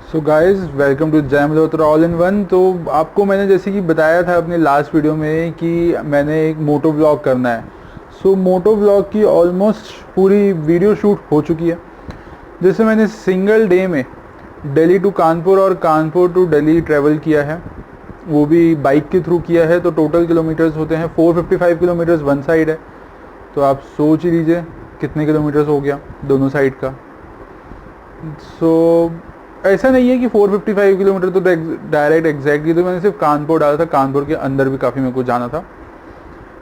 So guys welcome to Jam Malhotra all in one. तो आपको मैंने जैसे कि बताया था अपने लास्ट वीडियो में कि मैंने एक मोटो व्लॉग करना है। सो मोटो व्लॉग की ऑलमोस्ट पूरी वीडियो शूट हो चुकी है। जैसे मैंने सिंगल डे में दिल्ली टू कानपुर और कानपुर टू दिल्ली ट्रैवल किया है, वो भी बाइक के थ्रू किया है। तो टोटल किलोमीटर्स होते हैं 455 किलोमीटर्स वन साइड है। तो आप सोच ही लीजिए कितने किलोमीटर्स हो गया दोनों साइड का। सो ऐसा नहीं है कि 455 किलोमीटर तो डायरेक्ट एग्जैक्टली, तो मैंने सिर्फ कानपुर डाला था। कानपुर के अंदर भी काफ़ी मेरे को जाना था।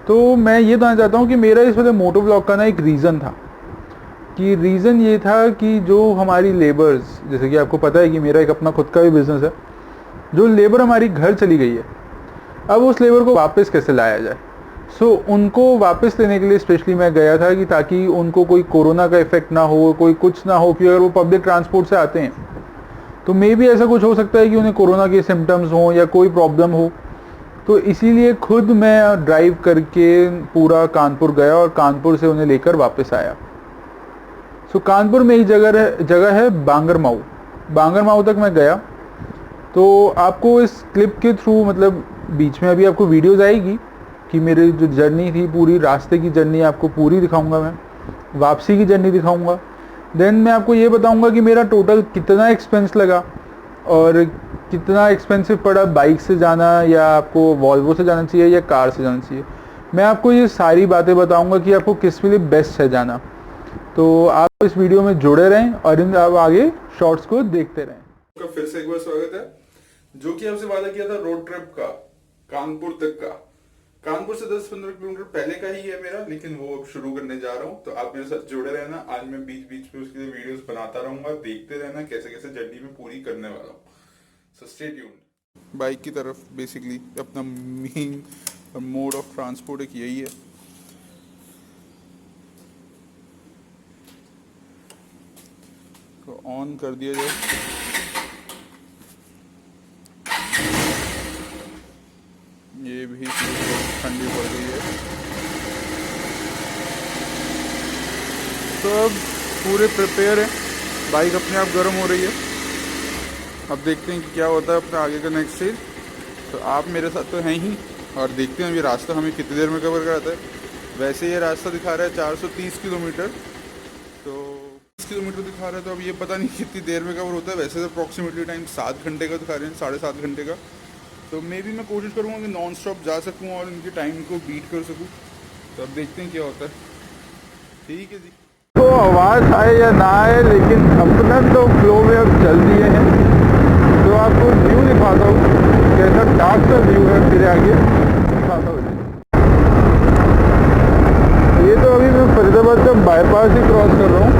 तो मैं ये बताना चाहता हूँ कि मेरा इस वाले मोटो ब्लॉग का ना एक रीज़न था। कि रीज़न ये था कि जो हमारी लेबर्स, जैसे कि आपको पता है कि मेरा एक अपना खुद का भी बिज़नेस है, जो लेबर हमारी घर चली गई है, अब उस लेबर को वापस कैसे लाया जाए। उनको वापस लेने के लिए स्पेशली मैं गया था कि ताकि उनको कोई कोरोना का इफेक्ट ना हो, कोई कुछ ना हो। कि अगर वो पब्लिक ट्रांसपोर्ट से आते हैं तो मे भी ऐसा कुछ हो सकता है कि उन्हें कोरोना के सिम्टम्स हों या कोई प्रॉब्लम हो। तो इसीलिए खुद मैं ड्राइव करके पूरा कानपुर गया और कानपुर से उन्हें लेकर वापस आया। कानपुर में एक जगह है बांगरमाऊ। बांगरमाऊ तक मैं गया। तो आपको इस क्लिप के थ्रू, मतलब बीच में अभी आपको वीडियोस आएगी कि मेरी जो जर्नी थी, पूरी रास्ते की जर्नी आपको पूरी दिखाऊंगा। मैं वापसी की जर्नी दिखाऊंगा। देन मैं आपको ये बताऊंगा कि मेरा टोटल कितना एक्सपेंस लगा और कितना एक्सपेंसिव पड़ा बाइक से जाना, या आपको वॉल्वो से जाना चाहिए या कार से जाना चाहिए। मैं आपको ये सारी बातें बताऊंगा कि आपको किस के लिए बेस्ट है जाना। तो आप इस वीडियो में जुड़े रहें और इन आप आगे शॉर्ट्स को देखते रहें। का फिर से एक बार स्वागत है। जो कि आपसे वादा किया था रोड ट्रिप का, कानपुर तक का। कानपुर से 10-15 किलोमीटर पहले का ही है मेरा, लेकिन वो अब शुरू करने जा रहा हूँ। तो आप मेरे साथ जुड़े रहना। आज मैं बीच बीच में उसके लिए वीडियोस बनाता रहूंगा, देखते रहना कैसे कैसे जर्नी में पूरी करने वाला हूँ। So stay tuned. बाइक की तरफ बेसिकली अपना मेन मोड ऑफ ट्रांसपोर्ट एक यही है। तो ऑन कर दिया जाए। ये भी ठंडी पड़ गई है। तो अब पूरे प्रिपेयर है, बाइक अपने आप गर्म हो रही है। अब देखते हैं कि क्या होता है अपना आगे का नेक्स्ट स्टेज। तो आप मेरे साथ तो हैं ही, और देखते हैं अभी रास्ता हमें कितनी देर में कवर कराता है। वैसे ये रास्ता दिखा रहा है 430 किलोमीटर, तो 30 किलोमीटर दिखा रहा है। तो अब ये पता नहीं कितनी देर में कवर होता है। वैसे तो अप्रॉक्सीमेटली टाइम 7 घंटे का दिखा रहे हैं, 7.5 घंटे का। तो मे भी मैं कोशिश करूँगा कि नॉन स्टॉप जा सकूँ और इनके टाइम को बीट कर सकूँ। तो अब देखते हैं क्या होता है। ठीक है जी। तो आवाज़ आए या ना आए, लेकिन अपना तो फ्लो में अब चल दिए हैं। तो आपको व्यू दिखाता हूँ, कैसा डार्क सा व्यू है। फिर आगे दिखाता हूँ। ये तो अभी मैं फरीदाबाद का बाईपास ही क्रॉस कर रहा हूँ।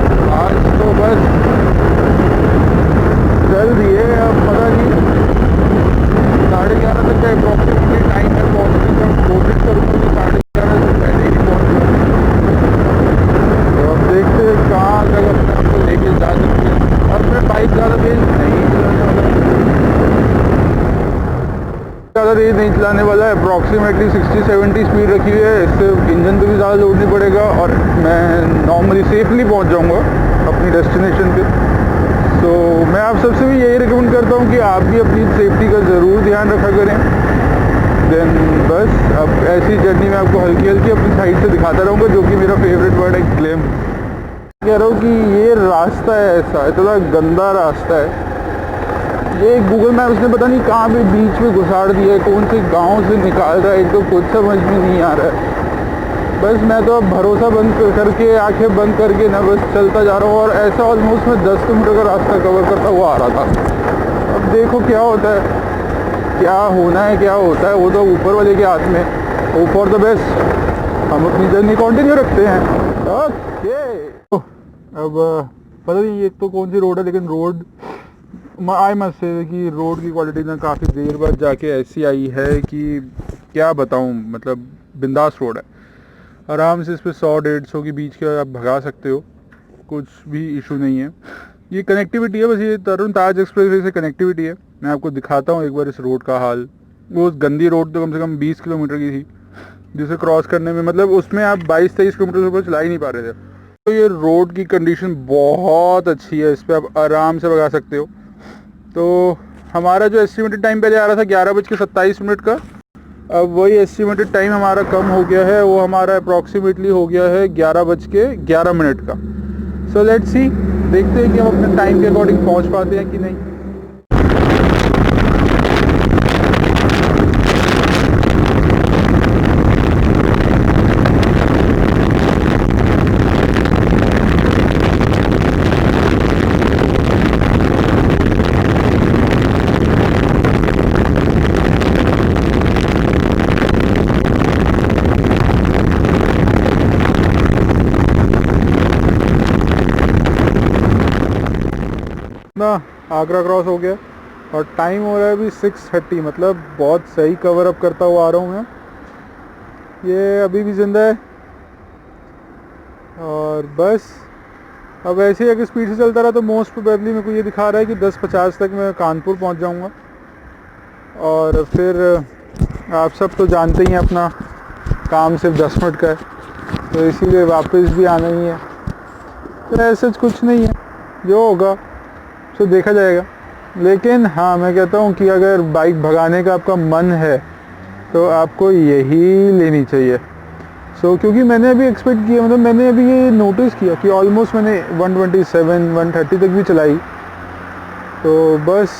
तो आज तो बस चल दिए। अब पता नहीं 11:30 तक का अप्रॉक्सीमेटली टाइम है पहुँचने का। कोशिश करूँगा कि 11:30 से पहले ही पहुँचूँ। तो अब देखते हैं कहाँ तक अपने आप को लेके जा सकते हैं। अब मैं बाइक ज़्यादा तेज नहीं चलाने वाला है। अप्रॉक्सीमेटली 60-70 स्पीड रखी हुई है। इससे इंजन पे भी ज़्यादा लोड नहीं पड़ेगा और मैं नॉर्मली सेफली पहुँच जाऊँगा अपनी डेस्टिनेशन पे। तो मैं आप सबसे भी यही रिकमेंड करता हूँ कि आप भी अपनी सेफ्टी का ज़रूर ध्यान रखा करें। देन बस अब ऐसी जर्नी में आपको हल्की हल्की अपनी साइड से दिखाता रहूँगा, जो कि मेरा फेवरेट वर्ड है, क्लेम। कह रहा हूँ कि ये रास्ता है ऐसा, इतना गंदा रास्ता है। ये गूगल मैप्स ने पता नहीं कहाँ पे बीच में घुसाड़ दिया है, कौन से गाँव से निकाल रहा है, एक तो कुछ समझ में नहीं आ रहा है। बस मैं तो अब भरोसा बंद करके, आंखें बंद करके ना बस चलता जा रहा हूँ। और ऐसा ऑलमोस्ट मैं 10 किलोमीटर का रास्ता कवर करता हुआ आ रहा था। अब देखो क्या होता है, क्या होना है, क्या होता है, वो तो ऊपर वाले के हाथ में। Hope for the best. हम अपनी जर्नी कंटिन्यू रखते हैं। ओके। अब पता नहीं ये तो कौन सी रोड है, लेकिन रोड आई मस्ट से कि रोड की क्वालिटी ना काफ़ी देर बाद जाके ऐसी आई है कि क्या बताऊँ। मतलब बिंदास रोड है, आराम से इस पर 100-150 के बीच का आप भगा सकते हो, कुछ भी इशू नहीं है। ये कनेक्टिविटी है, बस ये तरुण ताज एक्सप्रेसवे से कनेक्टिविटी है। मैं आपको दिखाता हूँ एक बार इस रोड का हाल। वो गंदी रोड तो कम से कम 20 किलोमीटर की थी, जिसे क्रॉस करने में, मतलब उसमें आप 22-23 किलोमीटर से ऊपर चला ही नहीं पा रहे थे। तो ये रोड की कंडीशन बहुत अच्छी है, इस पर आप आराम से भगा सकते हो। तो हमारा जो एस्टिमेटेड टाइम पहले आ रहा था 11:27 का, अब वही एस्टिमेटेड टाइम हमारा कम हो गया है, वो हमारा अप्रॉक्सीमेटली हो गया है 11:11 का। सो लेट्स सी, देखते हैं कि हम अपने टाइम के अकॉर्डिंग पहुंच पाते हैं कि नहीं। ना आगरा क्रॉस हो गया और टाइम हो रहा है अभी 6:30, मतलब बहुत सही कवर अप करता हुआ आ रहा हूँ मैं। ये अभी भी ज़िंदा है और बस अब ऐसे ही अगर स्पीड से चलता रहा तो मोस्ट प्रोबेबली मेरे को ये दिखा रहा है कि 10:50 तक मैं कानपुर पहुँच जाऊँगा। और फिर आप सब तो जानते ही हैं अपना काम सिर्फ 10 मिनट का है, तो इसीलिए वापस भी आना ही है। तो ऐसा कुछ नहीं है, जो होगा तो देखा जाएगा। लेकिन हाँ, मैं कहता हूँ कि अगर बाइक भगाने का आपका मन है तो आपको यही लेनी चाहिए। क्योंकि मैंने अभी एक्सपेक्ट किया, मतलब मैंने अभी ये नोटिस किया कि ऑलमोस्ट मैंने 127, 130 तक भी चलाई, तो बस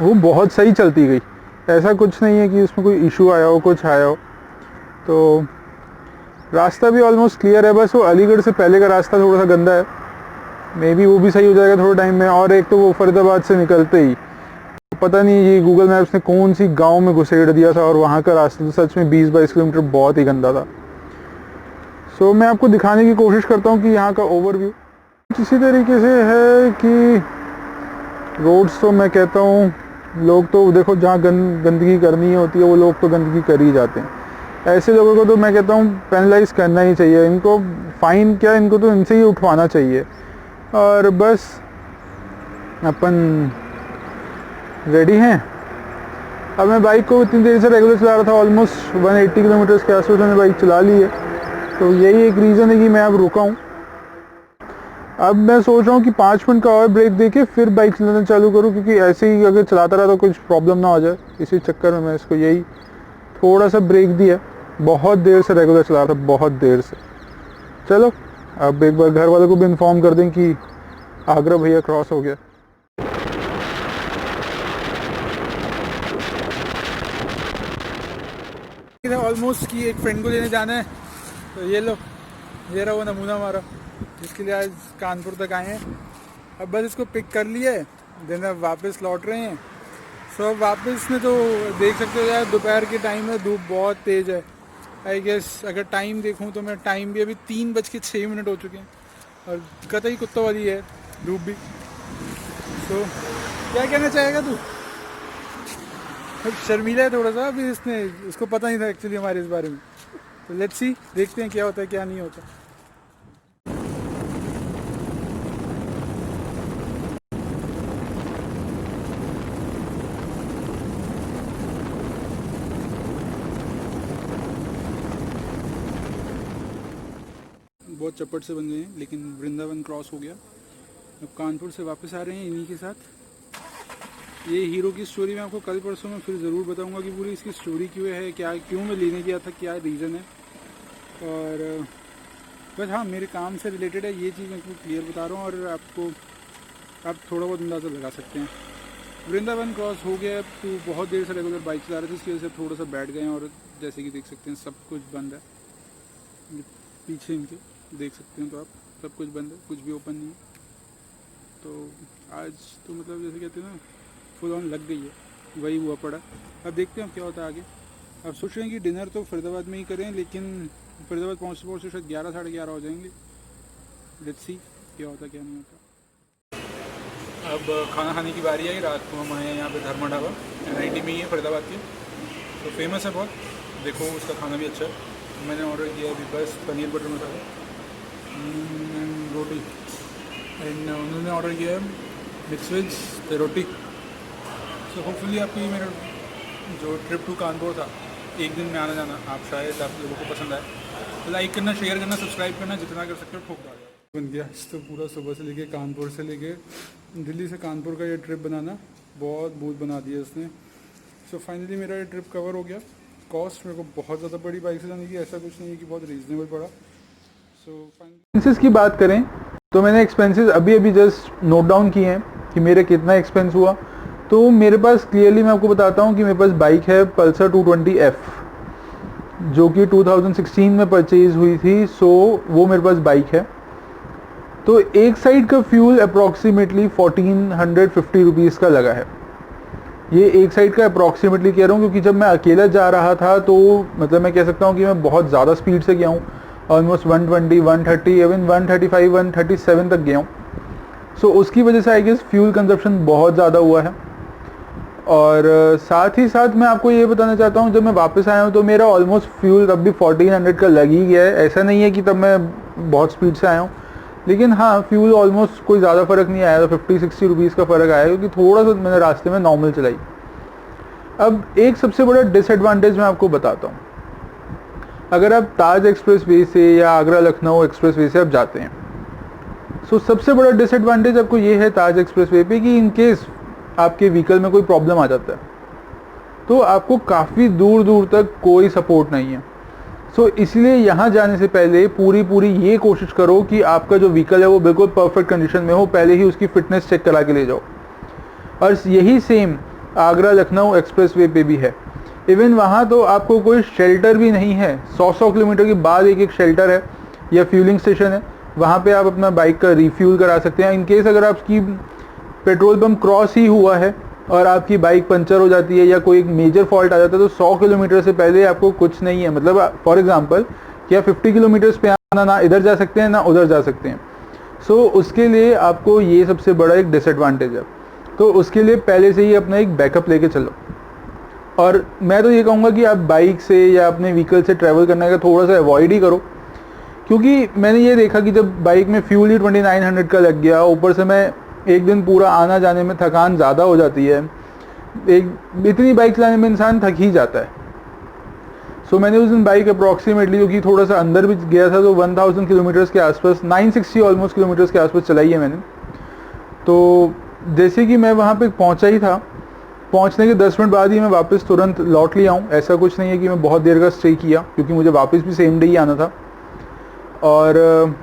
वो बहुत सही चलती गई। ऐसा कुछ नहीं है कि उसमें कोई इशू आया हो, कुछ आया हो। तो रास्ता भी ऑलमोस्ट क्लियर है, बस वो अलीगढ़ से पहले का रास्ता थोड़ा सा गंदा है, मे बी वो भी सही हो जाएगा थोड़ा टाइम में। और एक तो वो फरीदाबाद से निकलते ही पता नहीं ये गूगल मैप्स ने कौन सी गांव में घुसेड़ दिया था, और वहाँ का रास्ता तो सच में 20-22 किलोमीटर बहुत ही गंदा था। मैं आपको दिखाने की कोशिश करता हूँ कि यहाँ का ओवरव्यू कुछ इसी तरीके से है कि रोड्स तो मैं कहता हूँ, लोग तो देखो जहाँ गंदगी करनी होती है वो लोग तो गंदगी कर ही जाते हैं। ऐसे लोगों को तो मैं कहता हूँ पेनलाइज करना ही चाहिए, इनको फ़ाइन क्या, इनको तो इनसे ही उठवाना चाहिए। और बस अपन रेडी हैं। अब मैं बाइक को इतनी देर से रेगुलर चला रहा था, ऑलमोस्ट 180 किलोमीटर के आसपास मैंने बाइक चला ली है, तो यही एक रीज़न है कि मैं अब रुका हूँ। अब मैं सोच रहा हूँ कि 5 मिनट का और ब्रेक देके फिर बाइक चलाना चालू करूँ, क्योंकि ऐसे ही अगर चलाता रहा तो कुछ प्रॉब्लम ना हो जाए, इसी चक्कर में मैं इसको यही थोड़ा सा ब्रेक दिया। बहुत देर से रेगुलर चला रहा था, बहुत देर से। चलो अब एक बार घर वालों को भी इन्फॉर्म कर दें कि आगरा भैया क्रॉस हो गया। ऑलमोस्ट कि एक फ्रेंड को लेने जाना है, तो ये लो, ये रहा वो नमूना हमारा जिसके लिए आज कानपुर तक आए हैं। अब बस इसको पिक कर लिया है, देन अब वापस लौट रहे हैं। अब वापस में तो देख सकते हो यार, दोपहर के टाइम है, धूप बहुत तेज़ है। आई गेस अगर टाइम देखूं तो मैं टाइम भी अभी 3:06 हो चुके हैं, और कतई कुत्तों वाली है धूप भी। क्या कहना चाहेगा तू? शर्मीला है थोड़ा सा, अभी उसको पता नहीं था एक्चुअली हमारे इस बारे में। तो लेट्स सी, देखते हैं क्या होता है क्या नहीं होता। बहुत चपट से बन गए हैं, लेकिन वृंदावन क्रॉस हो गया। अब कानपुर से वापस आ रहे हैं इन्हीं के साथ। ये हीरो की स्टोरी मैं आपको कल परसों में फिर ज़रूर बताऊंगा कि पूरी इसकी स्टोरी क्यों है, क्या क्यों मैं लेने गया था, क्या रीज़न है। और बस हाँ, मेरे काम से रिलेटेड है, ये चीज़ मैं आपको क्लियर बता रहा हूँ, और आपको आप थोड़ा बहुत अंदाज़ा लगा सकते हैं। वृंदावन क्रॉस हो गया। तो बहुत देर से रेगुलर बाइक चला रहे थे, इसकी वजह से थोड़ा सा बैठ गए हैं, और जैसे कि देख सकते हैं सब कुछ बंद है। पीछे इनके देख सकते हैं तो आप, सब कुछ बंद है, कुछ भी ओपन नहीं है। तो आज तो मतलब जैसे कहते हैं ना, फुल ऑन लग गई है, वही हुआ पड़ा। अब देखते हैं क्या होता है आगे। अब सोच रहे हैं कि डिनर तो फरीदाबाद में ही करें, लेकिन फरीदाबाद पहुँचते पहुँचते शायद 11, साढ़े 11 हो जाएंगे। लेट्स सी क्या होता क्या नहीं होता। अब खाना खाने की बारी आई। रात को हम आए हैं यहाँ पे धर्मा ढाबा, NIT में ही है फरीदाबाद के, तो फेमस है बहुत। देखो उसका खाना भी अच्छा है। मैंने ऑर्डर किया अभी बस paneer butter masala and roti, and उन्होंने ऑर्डर किया है मिक्स वेज रोटी। सो होपफुली आपकी मेरा जो ट्रिप टू कानपुर था, एक दिन में आना जाना, आप शायद आप लोगों को पसंद आए। लाइक करना, शेयर करना, सब्सक्राइब करना, जितना कर सकते हो ठोक डालो। बन गया तो पूरा सुबह से लेके कानपुर से लेके दिल्ली से कानपुर का ये ट्रिप बनाना बहुत बहुत बना दिया इसने। सो फाइनली मेरा ये ट्रिप कवर हो गया। कॉस्ट मेरे को बहुत ज़्यादा बड़ी बाइक से जाने की, ऐसा कुछ नहीं है कि बहुत रीजनेबल पड़ा। सो एक्सपेंसेस की बात करें तो मैंने एक्सपेंसेस अभी अभी जस्ट नोट डाउन किए हैं कि मेरे कितना एक्सपेंस हुआ। तो मेरे पास क्लियरली मैं आपको बताता हूँ कि मेरे पास बाइक है पल्सर 220F जो कि 2016 में परचेज हुई थी। सो वो मेरे पास बाइक है। तो एक साइड का फ्यूल अप्रॉक्सीमेटली 1450 रुपीज़ का लगा है। ये एक साइड का अप्रॉक्सीमेटली कह रहा हूँ क्योंकि जब मैं अकेला जा रहा था तो मतलब मैं कह सकता हूँ कि मैं बहुत ज़्यादा स्पीड से गया हूँ, ऑलमोस्ट 120, 130, इवन 135, 137 तक गया हूँ। सो उसकी वजह से आई गेस फ्यूल कंजप्शन बहुत ज़्यादा हुआ है। और साथ ही साथ मैं आपको ये बताना चाहता हूँ, जब मैं वापस आया हूँ तो मेरा ऑलमोस्ट फ्यूल तब भी 1400 का लग ही गया है। ऐसा नहीं है कि तब मैं बहुत स्पीड से आया हूँ, लेकिन हाँ फ्यूल ऑलमोस्ट कोई ज़्यादा फ़र्क नहीं आया था, 50-60 रुपीज़ का फ़र्क आया क्योंकि थोड़ा सा मैंने रास्ते में नॉर्मल चलाई। अब एक सबसे बड़ा डिसएडवांटेज मैं आपको बताता हूँ। अगर आप ताज एक्सप्रेस वे से या आगरा लखनऊ एक्सप्रेस वे से आप जाते हैं, सो सबसे बड़ा डिसएडवांटेज आपको ये है ताज एक्सप्रेस वे पे कि इन केस आपके व्हीकल में कोई प्रॉब्लम आ जाता है तो आपको काफ़ी दूर दूर तक कोई सपोर्ट नहीं है। सो इसलिए यहाँ जाने से पहले पूरी ये कोशिश करो कि आपका जो व्हीकल है वो बिल्कुल परफेक्ट कंडीशन में हो, पहले ही उसकी फिटनेस चेक करा के ले जाओ। और यही same Agra Lucknow express way पे भी है। इवन वहाँ तो आपको कोई शेल्टर भी नहीं है, 100 किलोमीटर के बाद एक शेल्टर है या फ्यूलिंग स्टेशन है, वहाँ पे आप अपना बाइक का रिफ्यूल करा सकते हैं। इन केस अगर आपकी पेट्रोल पंप क्रॉस ही हुआ है और आपकी बाइक पंचर हो जाती है या कोई एक मेजर फॉल्ट आ जाता है तो 100 किलोमीटर से पहले आपको कुछ नहीं है। मतलब फॉर एग्जांपल क्या 50 किलोमीटर्स पे आना, ना इधर जा सकते हैं ना उधर जा सकते हैं। सो उसके लिए आपको ये सबसे बड़ा एक डिसएडवांटेज है। तो उसके लिए पहले से ही अपना एक बैकअप लेके चलो। और मैं तो ये कहूँगा कि आप बाइक से या अपने व्हीकल से ट्रैवल करने का थोड़ा सा अवॉइड ही करो, क्योंकि मैंने ये देखा कि जब बाइक में फ्यूल ही 2900 का लग गया, ऊपर से मैं एक दिन पूरा आना जाने में थकान ज़्यादा हो जाती है, एक इतनी बाइक चलाने में इंसान थक ही जाता है। सो मैंने उस दिन बाइक अप्रॉक्सीमेटली क्योंकि थोड़ा सा अंदर भी गया था तो 1000 किलोमीटर्स के आसपास, 960 ऑलमोस्ट किलोमीटर्स के आसपास चलाई है मैंने। तो जैसे कि मैं वहाँ पे पहुँचा ही था, पहुँचने के 10 मिनट बाद ही मैं वापस तुरंत लौट लिया हूँ। ऐसा कुछ नहीं है कि मैं बहुत देर का स्टे किया, क्योंकि मुझे वापस भी सेम डे ही आना था। और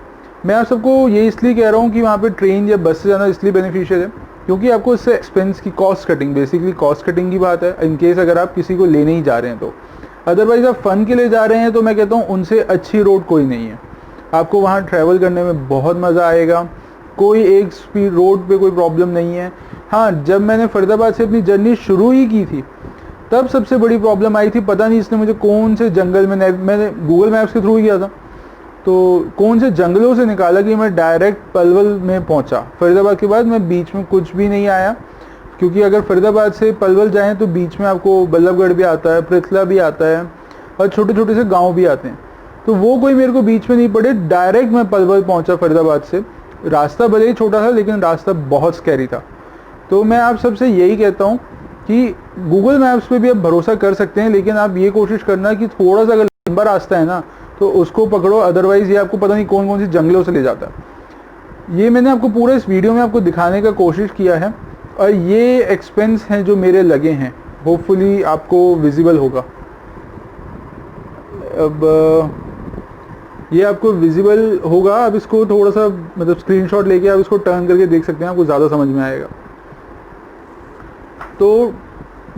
मैं आप सबको ये इसलिए कह रहा हूँ कि वहाँ पे ट्रेन या बस से जाना इसलिए बेनिफिशियल है क्योंकि आपको इससे एक्सपेंस की cost cutting, basically cost cutting की बात है, इन केस अगर आप किसी को लेने ही जा रहे हैं तो। अदरवाइज आप फ़न के लिए जा रहे हैं तो मैं कहता हूँ उनसे अच्छी रोड कोई नहीं है। आपको वहाँ ट्रैवल करने में बहुत मज़ा आएगा, कोई एक स्पीड रोड पे कोई प्रॉब्लम नहीं है। हाँ, जब मैंने फरीदाबाद से अपनी जर्नी शुरू ही की थी तब सबसे बड़ी प्रॉब्लम आई थी, पता नहीं इसने मुझे कौन से जंगल में, मैंने गूगल मैप्स के थ्रू ही किया था, तो कौन से जंगलों से निकाला कि मैं डायरेक्ट पलवल में पहुंचा। फरीदाबाद के बाद मैं बीच में कुछ भी नहीं आया, क्योंकि अगर फरीदाबाद से पलवल जाएं तो बीच में आपको बल्लभगढ़ भी आता है, पृथला भी आता है और छोटे छोटे से गांव भी आते हैं। तो वो कोई मेरे को बीच में नहीं पड़े, डायरेक्ट मैं पलवल पहुंचा फरीदाबाद से। रास्ता भले ही छोटा था लेकिन रास्ता बहुत स्कैरी था। तो मैं आप सबसे यही कहता हूँ कि गूगल मैप्स पे भी आप भरोसा कर सकते हैं, लेकिन आप ये कोशिश करना कि थोड़ा सा अगर लंबा रास्ता है ना तो उसको पकड़ो, अदरवाइज ये आपको पता नहीं कौन कौन सी जंगलों से ले जाता है। ये मैंने आपको पूरा इस वीडियो में आपको दिखाने का कोशिश किया है और ये एक्सपेंस हैं जो मेरे लगे हैं, होपफुली आपको विजिबल होगा। अब ये आपको विजिबल होगा, अब इसको थोड़ा सा मतलब स्क्रीनशॉट लेके आप इसको टर्न करके देख सकते हैं, आपको ज़्यादा समझ में आएगा। तो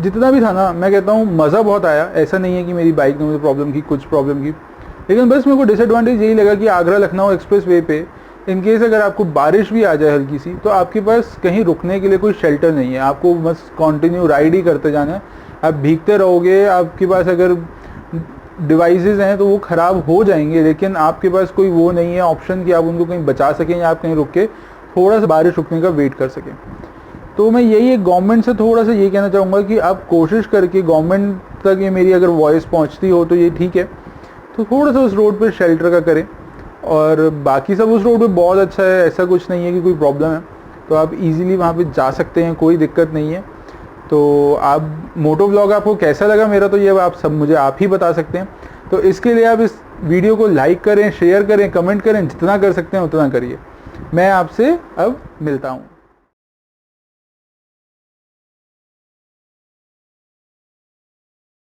जितना भी था ना, मैं कहता हूँ मज़ा बहुत आया। ऐसा नहीं है कि मेरी बाइक ने मुझे प्रॉब्लम की, कुछ प्रॉब्लम की, लेकिन बस मेरे को डिसएडवांटेज यही लगा कि आगरा लखनऊ एक्सप्रेस वे पे इन केस अगर आपको बारिश भी आ जाए हल्की सी तो आपके पास कहीं रुकने के लिए कोई शेल्टर नहीं है, आपको बस कंटिन्यू राइड ही करते जाना है। आप भीगते रहोगे, आपके पास अगर डिवाइसेस हैं तो वो ख़राब हो जाएंगे, लेकिन आपके पास कोई वो नहीं है ऑप्शन कि आप उनको कहीं बचा सकें या आप कहीं रुक के थोड़ा सा बारिश रुकने का वेट कर सकें। तो मैं यही एक गवर्नमेंट से थोड़ा सा ये कहना चाहूँगा कि आप कोशिश करके गवर्नमेंट तक ये मेरी अगर वॉइस पहुँचती हो तो ये ठीक है, तो थोड़ा सा उस रोड पे शेल्टर का करें। और बाकी सब उस रोड पे बहुत अच्छा है, ऐसा कुछ नहीं है कि कोई प्रॉब्लम है, तो आप इजीली वहाँ पे जा सकते हैं, कोई दिक्कत नहीं है। तो आप मोटो व्लॉग आपको कैसा लगा मेरा, तो ये आप सब मुझे आप ही बता सकते हैं। तो इसके लिए आप इस वीडियो को लाइक करें, शेयर करें, कमेंट करें, जितना कर सकते हैं उतना करिए। मैं आपसे अब मिलता हूँ।